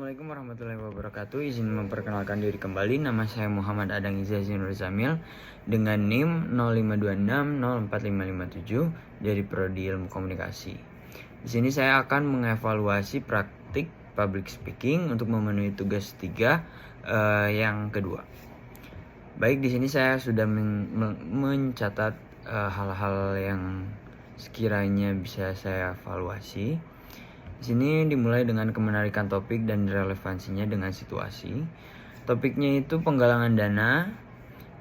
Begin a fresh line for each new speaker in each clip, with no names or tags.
Assalamualaikum warahmatullahi wabarakatuh. Izin memperkenalkan diri kembali. Nama saya Muhammad Adang Izzah Nur Zamil dengan NIM 0526045557 dari Prodi Ilmu Komunikasi. Di sini saya akan mengevaluasi praktik public speaking untuk memenuhi tugas 3 yang kedua. Baik, di sini saya sudah mencatat hal-hal yang sekiranya bisa saya evaluasi. Di sini dimulai dengan kemenarikan topik dan relevansinya dengan situasi. Topiknya itu penggalangan dana.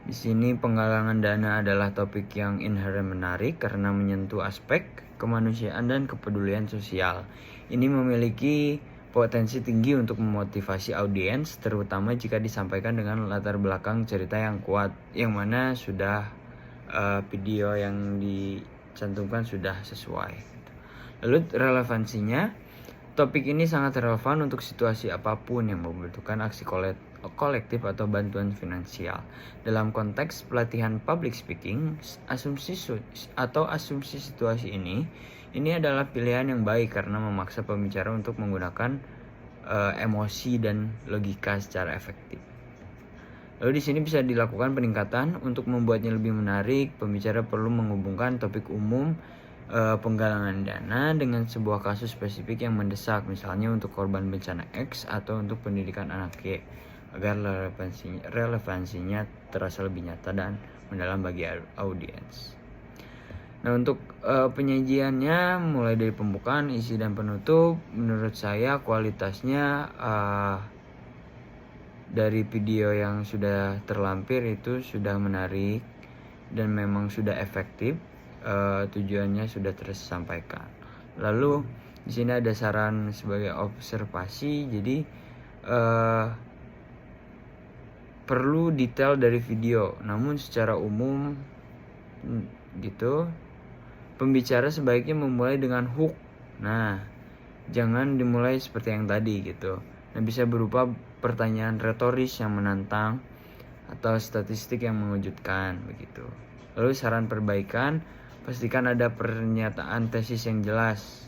Di sini penggalangan dana adalah topik yang inherent menarik karena menyentuh aspek kemanusiaan dan kepedulian sosial. Ini memiliki potensi tinggi untuk memotivasi audiens, terutama jika disampaikan dengan latar belakang cerita yang kuat, yang mana sudah video yang dicantumkan sudah sesuai. Lalu relevansinya, topik ini sangat relevan untuk situasi apapun yang membutuhkan aksi kolektif atau bantuan finansial. Dalam konteks pelatihan public speaking, asumsi situasi ini adalah pilihan yang baik karena memaksa pembicara untuk menggunakan emosi dan logika secara efektif. Lalu di sini bisa dilakukan peningkatan untuk membuatnya lebih menarik. Pembicara perlu menghubungkan topik umum penggalangan dana dengan sebuah kasus spesifik yang mendesak, misalnya untuk korban bencana X atau untuk pendidikan anak Y, agar relevansinya terasa lebih nyata dan mendalam bagi audiens. Nah, untuk penyajiannya mulai dari pembukaan, isi dan penutup, menurut saya kualitasnya dari video yang sudah terlampir itu sudah menarik dan memang sudah efektif. Tujuannya sudah tersampaikan. Lalu di sini ada saran sebagai observasi. Jadi perlu detail dari video, namun secara umum gitu. Pembicara sebaiknya memulai dengan hook. Nah, jangan dimulai seperti yang tadi gitu. Nah, bisa berupa pertanyaan retoris yang menantang atau statistik yang mengejutkan begitu. Lalu saran perbaikan, pastikan ada pernyataan tesis yang jelas.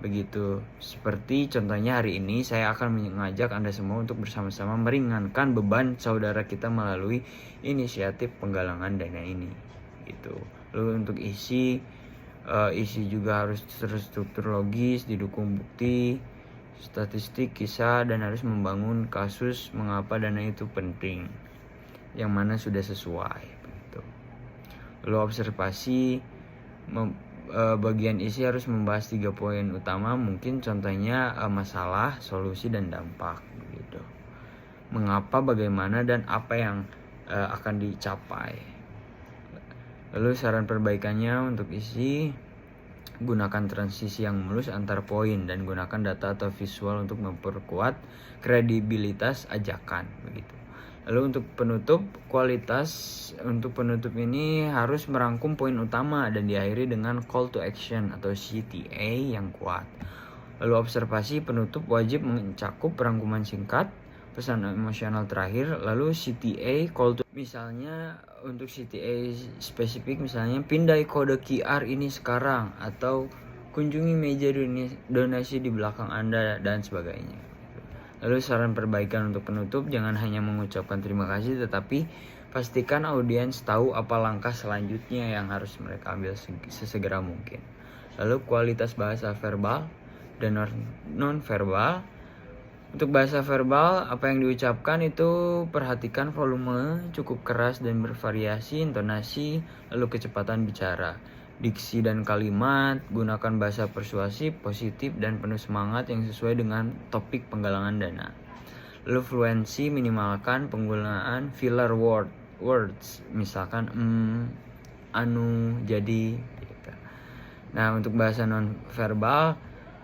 Begitu. Seperti contohnya hari ini saya akan mengajak Anda semua untuk bersama-sama meringankan beban saudara kita melalui inisiatif penggalangan dana ini. Gitu. Lalu untuk isi juga harus terstruktur logis, didukung bukti, statistik, kisah, dan harus membangun kasus mengapa dana itu penting, yang mana sudah sesuai. Begitu. Lalu observasi, bagian isi harus membahas 3 poin utama, mungkin contohnya masalah, solusi, dan dampak begitu. Mengapa, bagaimana, dan apa yang akan dicapai. Lalu saran perbaikannya untuk isi, gunakan transisi yang mulus antar poin dan gunakan data atau visual untuk memperkuat kredibilitas ajakan begitu. Lalu untuk penutup, kualitas untuk penutup ini harus merangkum poin utama dan diakhiri dengan call to action atau CTA yang kuat. Lalu observasi penutup wajib mencakup rangkuman singkat, pesan emosional terakhir, lalu CTA call to, misalnya untuk CTA spesifik, misalnya pindai kode QR ini sekarang, atau kunjungi meja donasi di belakang Anda, dan sebagainya. Lalu saran perbaikan untuk penutup, jangan hanya mengucapkan terima kasih, tetapi pastikan audiens tahu apa langkah selanjutnya yang harus mereka ambil sesegera mungkin. Lalu kualitas bahasa verbal dan non-verbal. Untuk bahasa verbal, apa yang diucapkan itu perhatikan volume, cukup keras dan bervariasi, intonasi, lalu kecepatan bicara, diksi dan kalimat, gunakan bahasa persuasif, positif, dan penuh semangat yang sesuai dengan topik penggalangan dana. Lalu fluensi, minimalkan penggunaan filler words, misalkan anu, jadi gitu. Nah, untuk bahasa non-verbal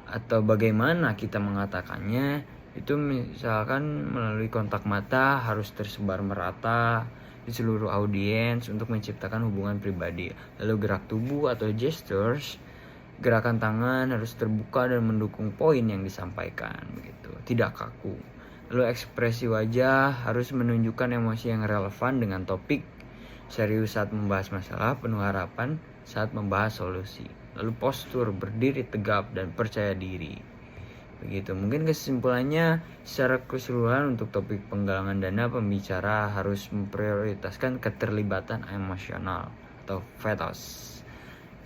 atau bagaimana kita mengatakannya, itu misalkan melalui kontak mata harus tersebar merata di seluruh audiens untuk menciptakan hubungan pribadi. Lalu gerak tubuh atau gestures, gerakan tangan harus terbuka dan mendukung poin yang disampaikan begitu, tidak kaku. Lalu ekspresi wajah harus menunjukkan emosi yang relevan dengan topik. Serius saat membahas masalah, penuh harapan saat membahas solusi. Lalu postur, berdiri tegap dan percaya diri. Begitu. Mungkin kesimpulannya secara keseluruhan untuk topik penggalangan dana, pembicara harus memprioritaskan keterlibatan emosional atau pathos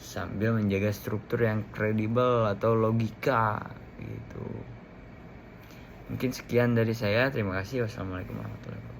sambil menjaga struktur yang kredibel atau logika gitu. Mungkin sekian dari saya. Terima kasih. Wassalamualaikum warahmatullahi wabarakatuh.